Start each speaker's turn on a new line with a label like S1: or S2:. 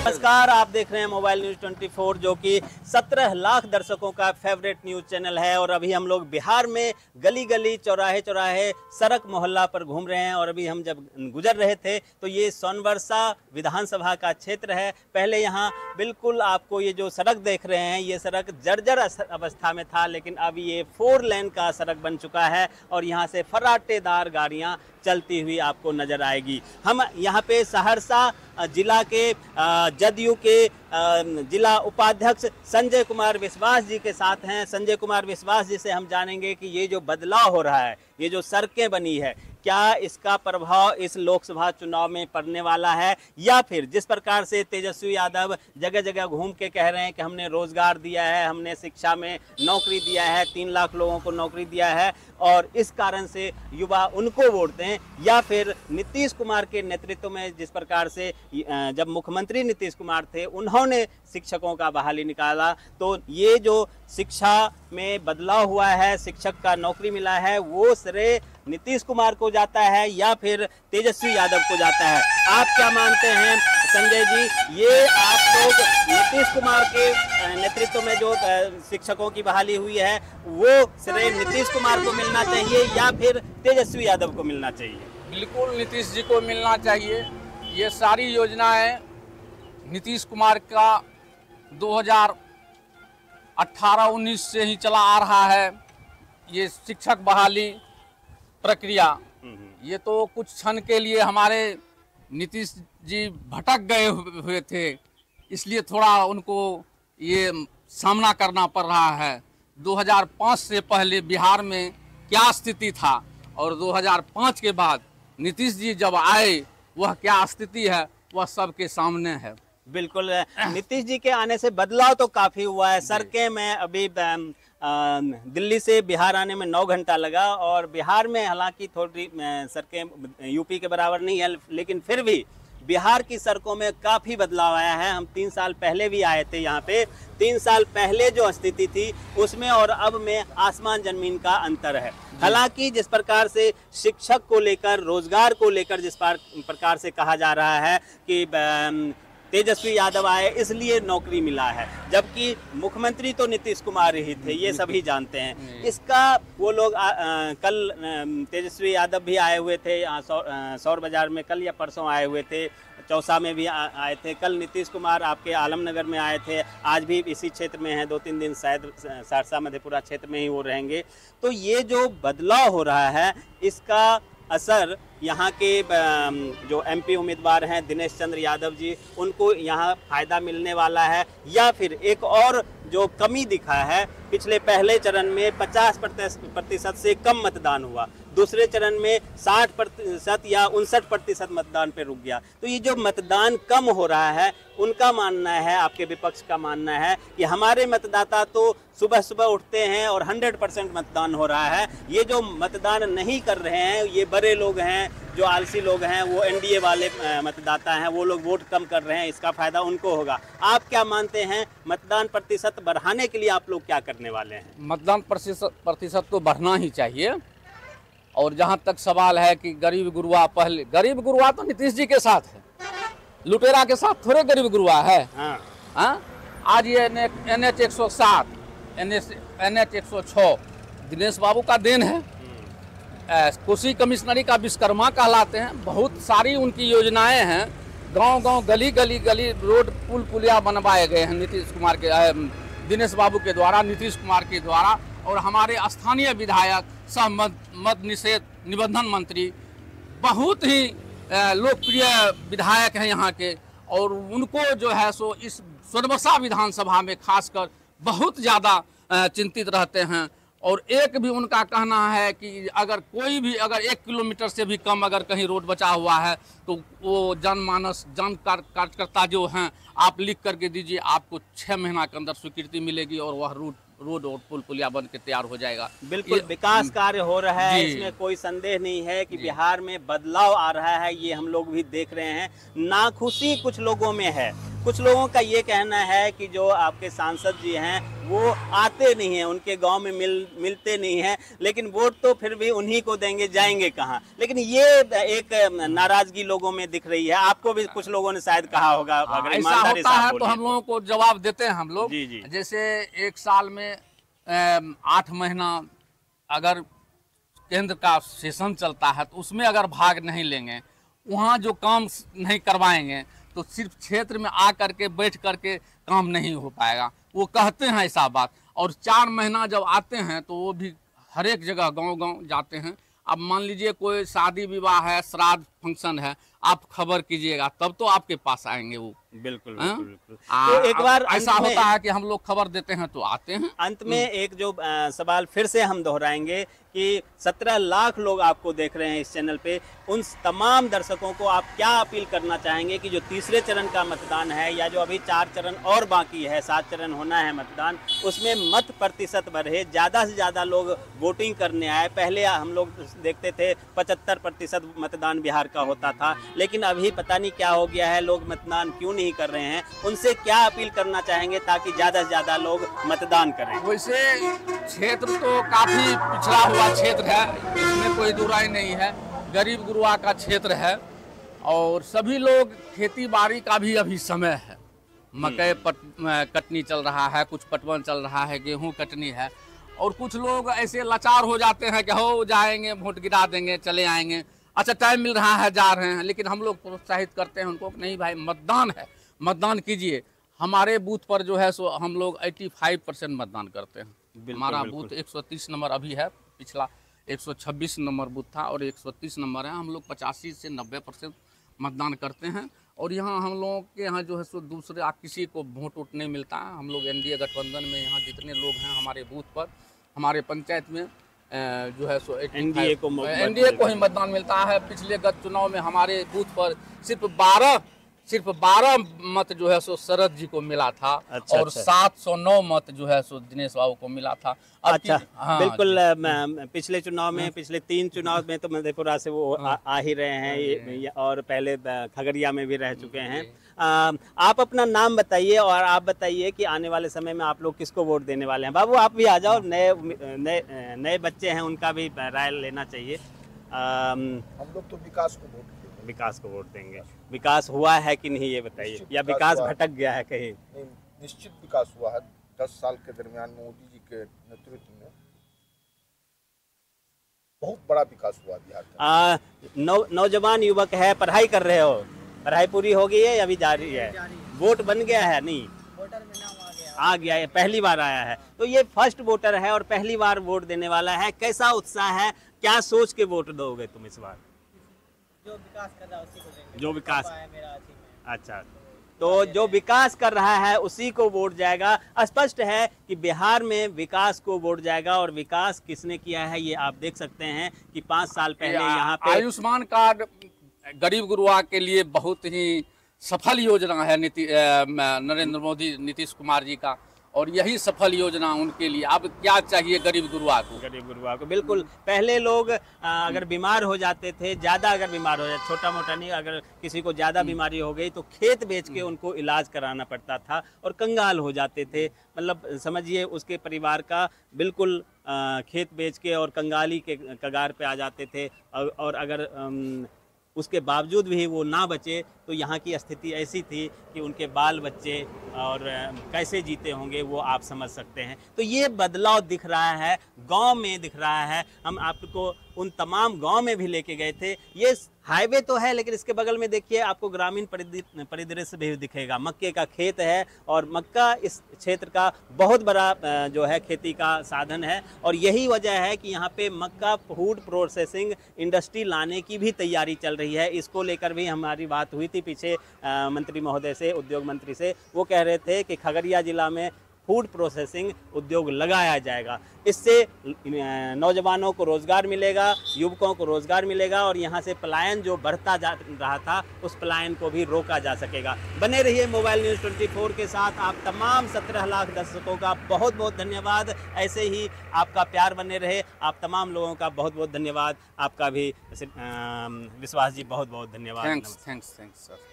S1: नमस्कार, आप देख रहे हैं मोबाइल न्यूज 24 जो कि 17 लाख दर्शकों का फेवरेट न्यूज चैनल है। और अभी हम लोग बिहार में गली गली चौराहे चौराहे सड़क मोहल्ला पर घूम रहे हैं। और अभी हम जब गुजर रहे थे तो ये सोनबरसा विधानसभा का क्षेत्र है। पहले यहाँ बिल्कुल आपको ये जो सड़क देख रहे हैं ये सड़क जर्जर अवस्था में था, लेकिन अब ये 4 लेन का सड़क बन चुका है और यहाँ से फर्राटेदार गाड़ियाँ चलती हुई आपको नजर आएगी। हम यहाँ पे सहरसा जिला के जदयू के जिला उपाध्यक्ष संजय कुमार विश्वास जी के साथ हैं। संजय कुमार विश्वास जी से हम जानेंगे कि ये जो बदलाव हो रहा है, ये जो सड़कें बनी है, क्या इसका प्रभाव इस लोकसभा चुनाव में पड़ने वाला है, या फिर जिस प्रकार से तेजस्वी यादव जगह जगह घूम के कह रहे हैं कि हमने रोजगार दिया है, हमने शिक्षा में नौकरी दिया है, 3 लाख लोगों को नौकरी दिया है और इस कारण से युवा उनको वोट दें, या फिर नीतीश कुमार के नेतृत्व में जिस प्रकार से जब मुख्यमंत्री नीतीश कुमार थे उन्होंने शिक्षकों का बहाली निकाला, तो ये जो शिक्षा में बदलाव हुआ है, शिक्षक का नौकरी मिला है, वो श्रेय नीतीश कुमार को जाता है या फिर तेजस्वी यादव को जाता है? आप क्या मानते हैं संजय जी, ये आप लोग नीतीश कुमार के नेतृत्व में जो शिक्षकों की बहाली हुई है वो श्रेय नीतीश कुमार को मिलना चाहिए या फिर तेजस्वी यादव को मिलना चाहिए?
S2: बिल्कुल नीतीश जी को मिलना चाहिए। ये सारी योजनाएं नीतीश कुमार का 2018-19 से ही चला आ रहा है। ये शिक्षक बहाली प्रक्रिया, ये तो कुछ क्षण के लिए हमारे नीतीश जी भटक गए हुए थे, इसलिए थोड़ा उनको ये सामना करना पड़ रहा है। 2005 से पहले बिहार में क्या स्थिति था और 2005 के बाद नीतीश जी जब आए वह क्या स्थिति है वह सबके सामने है।
S1: बिल्कुल, नीतीश जी के आने से बदलाव तो काफ़ी हुआ है। सड़कें में अभी दिल्ली से बिहार आने में 9 घंटा लगा और बिहार में हालांकि थोड़ी सड़कें यूपी के बराबर नहीं है, लेकिन फिर भी बिहार की सड़कों में काफ़ी बदलाव आया है। हम 3 साल पहले भी आए थे यहाँ पे। 3 साल पहले जो स्थिति थी उसमें और अब में आसमान जमीन का अंतर है। हालांकि जिस प्रकार से शिक्षक को लेकर, रोजगार को लेकर जिस प्रकार से कहा जा रहा है कि तेजस्वी यादव आए इसलिए नौकरी मिला है, जबकि मुख्यमंत्री तो नीतीश कुमार ही थे, ये सभी जानते हैं। इसका वो लोग कल तेजस्वी यादव भी आए हुए थे यहाँ सौर बाजार में, कल या परसों आए हुए थे, चौसा में भी आए थे। कल नीतीश कुमार आपके आलमनगर में आए थे, आज भी इसी क्षेत्र में हैं, 2-3 दिन शायद सहरसा मधेपुरा क्षेत्र में ही वो रहेंगे। तो ये जो बदलाव हो रहा है इसका असर यहाँ के जो एमपी उम्मीदवार हैं दिनेश चंद्र यादव जी, उनको यहाँ फायदा मिलने वाला है, या फिर एक और जो कमी दिखा है, पिछले पहले चरण में 50% से कम मतदान हुआ, दूसरे चरण में 60% या 59% मतदान पे रुक गया। तो ये जो मतदान कम हो रहा है, उनका मानना है, आपके विपक्ष का मानना है कि हमारे मतदाता तो सुबह सुबह उठते हैं और 100% मतदान हो रहा है, ये जो मतदान नहीं कर रहे हैं ये बड़े लोग हैं, जो आलसी लोग हैं, वो एनडीए वाले मतदाता हैं, वो लोग वोट कम कर रहे हैं, इसका फायदा उनको होगा। आप क्या मानते हैं, मतदान प्रतिशत बढ़ाने के लिए आप लोग क्या करने वाले हैं?
S2: मतदान प्रतिशत तो बढ़ना ही चाहिए। और जहाँ तक सवाल है कि गरीब गुरुआ, पहले गरीब गुरुआ तो नीतीश जी के साथ है, लुटेरा के साथ थोड़े गरीब गुरुआ है। हाँ? आज ये NH 107, NH 106 दिनेश बाबू का देन है। कोसी कमिश्नरी का विश्वकर्मा कहलाते हैं। बहुत सारी उनकी योजनाएं हैं, गांव-गांव, गली रोड, पुल पुलिया बनवाए गए हैं नीतीश कुमार के, दिनेश बाबू के द्वारा, नीतीश कुमार के द्वारा। और हमारे स्थानीय विधायक सह मद निषेध निबंधन मंत्री बहुत ही लोकप्रिय विधायक हैं यहाँ के, और उनको जो है सो इस सोनबरसा विधानसभा में खासकर बहुत ज़्यादा चिंतित रहते हैं। और एक भी उनका कहना है कि अगर कोई भी 1 किलोमीटर से भी कम अगर कहीं रोड बचा हुआ है तो वो जन कार्यकर्ता जो हैं, आप लिख करके दीजिए, आपको 6 महीना के अंदर स्वीकृति मिलेगी और वह रोड और पुल पुलिया बन के तैयार हो जाएगा।
S1: बिल्कुल विकास कार्य हो रहा है, इसमें कोई संदेह नहीं है कि बिहार में बदलाव आ रहा है, ये हम लोग भी देख रहे हैं। नाखुशी कुछ लोगों में है, कुछ लोगों का ये कहना है कि जो आपके सांसद जी हैं वो आते नहीं हैं, उनके गांव में मिलते नहीं हैं, लेकिन वोट तो फिर भी उन्हीं को देंगे, जाएंगे कहाँ। लेकिन ये एक नाराजगी लोगों में दिख रही है, आपको भी कुछ लोगों ने शायद कहा होगा। अगर
S2: ऐसा होता है तो हम लोगों को जवाब देते हैं हम लोग।
S1: जी जी।
S2: जैसे एक साल में 8 महीना अगर केंद्र का सेशन चलता है तो उसमें अगर भाग नहीं लेंगे, वहाँ जो काम नहीं करवाएंगे तो सिर्फ क्षेत्र में आ करके बैठ करके काम नहीं हो पाएगा। वो कहते हैं ऐसा बात। और 4 महीना जब आते हैं तो वो भी हर एक जगह गांव-गांव जाते हैं। अब मान लीजिए कोई शादी विवाह है, श्राद्ध फंक्शन है, आप खबर कीजिएगा तब तो आपके पास आएंगे वो।
S1: बिल्कुल बिल्कुल बिल्कुल। तो एक बार
S2: ऐसा होता है कि हम लोग खबर देते हैं तो आते हैं।
S1: अंत में एक जो सवाल फिर से हम दोहराएंगे कि 17 लाख लोग आपको देख रहे हैं इस चैनल पे, उन तमाम दर्शकों को आप क्या अपील करना चाहेंगे कि जो तीसरे चरण का मतदान है या जो अभी 4 चरण और बाकी है, 7 चरण होना है मतदान, उसमें मत प्रतिशत बढ़े, ज़्यादा से ज़्यादा लोग वोटिंग करने आए। पहले हम लोग देखते थे 75% मतदान बिहार का होता था, लेकिन अभी पता नहीं क्या हो गया है, लोग मतदान क्यों नहीं कर रहे हैं। उनसे क्या अपील करना चाहेंगे ताकि ज़्यादा से ज़्यादा लोग मतदान करें?
S2: वैसे क्षेत्र तो काफ़ी पिछड़ा हुआ क्षेत्र है, इसमें कोई दुराई नहीं है। गरीब गुरुआ का क्षेत्र है और सभी लोग खेती बाड़ी का भी अभी समय है। मकई कटनी चल रहा है, कुछ पटवन चल रहा है, गेहूं कटनी है। और कुछ लोग ऐसे लाचार हो जाते हैं कि हो जाएंगे, वोट गिरा देंगे, चले आएंगे, अच्छा टाइम मिल रहा है जा रहे हैं। लेकिन हम लोग प्रोत्साहित करते हैं उनको, नहीं भाई मतदान है, मतदान कीजिए। हमारे बूथ पर जो है सो हम लोग 85% मतदान करते हैं। हमारा बूथ 130 नंबर अभी है, पिछला 126 नंबर बूथ था और 130 नंबर है। हम लोग 85 से 90% मतदान करते हैं। और यहाँ हम लोगों के यहाँ जो है सो दूसरे किसी को वोट नहीं मिलता है। हम लोग एनडीए गठबंधन में यहाँ जितने लोग हैं हमारे बूथ पर, हमारे पंचायत में जो है सो एनडीए को ही मतदान मिलता है। पिछले गत चुनाव में हमारे बूथ पर सिर्फ 12 मत जो है सो शरद जी को मिला था।
S1: अच्छा,
S2: और 709 मत जो है सो दिनेश बाबू को मिला था।
S1: अच्छा हाँ, बिल्कुल। पिछले चुनाव में, पिछले 3 चुनाव में तो मधेपुरा से वो आ ही रहे हैं और पहले खगड़िया में भी रह चुके हैं। आप अपना नाम बताइए और आप बताइए कि आने वाले समय में आप लोग किसको वोट देने वाले हैं। बाबू आप भी आ जाओ, नए बच्चे हैं, उनका भी राय लेना चाहिए।
S3: हम लोग तो विकास को वोट देंगे।
S1: विकास हुआ है कि नहीं ये बताइए, या विकास भटक गया है कहीं?
S3: निश्चित विकास हुआ है। 10 साल के दरमियान मोदी जी के नेतृत्व में बहुत बड़ा विकास हुआ बिहार का।
S1: नौजवान युवक है, पढ़ाई कर रहे हो, पढ़ाई पूरी हो गई है या अभी जारी है? वोट बन गया है? नहीं,
S4: वोटर में नाम
S1: आ गया है, पहली बार आया है। तो ये फर्स्ट वोटर है और पहली बार वोट देने वाला है। कैसा उत्साह है, क्या सोच के वोट दोगे तुम इस बार?
S4: जो विकास कर रहा है उसी को देंगे।
S1: जो विकास
S4: है मेरा अथी में।
S1: अच्छा, तो जो विकास कर रहा है उसी को वोट जाएगा। स्पष्ट है कि बिहार में विकास को वोट जाएगा। और विकास किसने किया है ये आप देख सकते हैं कि 5 साल पहले यहाँ पे
S2: आयुष्मान कार्ड गरीब गुरुआ के लिए बहुत ही सफल योजना है नरेंद्र मोदी, नीतीश कुमार जी का। और यही सफल योजना उनके लिए। अब क्या चाहिए गरीब गुरुआ को?
S1: गरीब गुरुआ को बिल्कुल। पहले लोग अगर बीमार हो जाते थे, ज़्यादा अगर बीमार हो जाए, छोटा मोटा नहीं, अगर किसी को ज़्यादा बीमारी हो गई तो खेत बेच के उनको इलाज कराना पड़ता था और कंगाल हो जाते थे। मतलब समझिए उसके परिवार का बिल्कुल खेत बेच के और कंगाली के कगार पे आ जाते थे। और अगर उसके बावजूद भी वो ना बचे तो यहाँ की स्थिति ऐसी थी कि उनके बाल बच्चे और कैसे जीते होंगे वो आप समझ सकते हैं। तो ये बदलाव दिख रहा है, गांव में दिख रहा है। हम आपको उन तमाम गांव में भी लेके गए थे। ये हाईवे तो है लेकिन इसके बगल में देखिए आपको ग्रामीण परिदृश्य भी दिखेगा। मक्के का खेत है और मक्का इस क्षेत्र का बहुत बड़ा जो है खेती का साधन है। और यही वजह है कि यहाँ पे मक्का फूड प्रोसेसिंग इंडस्ट्री लाने की भी तैयारी चल रही है। इसको लेकर भी हमारी बात हुई थी पीछे मंत्री महोदय से, उद्योग मंत्री से। वो कह रहे थे कि खगड़िया जिला में फूड प्रोसेसिंग उद्योग लगाया जाएगा। इससे नौजवानों को रोज़गार मिलेगा, युवकों को रोज़गार मिलेगा और यहाँ से पलायन जो बढ़ता जा रहा था उस पलायन को भी रोका जा सकेगा। बने रहिए मोबाइल न्यूज़ 24 के साथ। आप तमाम 17 लाख दर्शकों का बहुत बहुत धन्यवाद। ऐसे ही आपका प्यार बने रहे। आप तमाम लोगों का बहुत बहुत धन्यवाद। आपका भी विश्वास जी बहुत बहुत धन्यवाद।
S2: Thanks sir.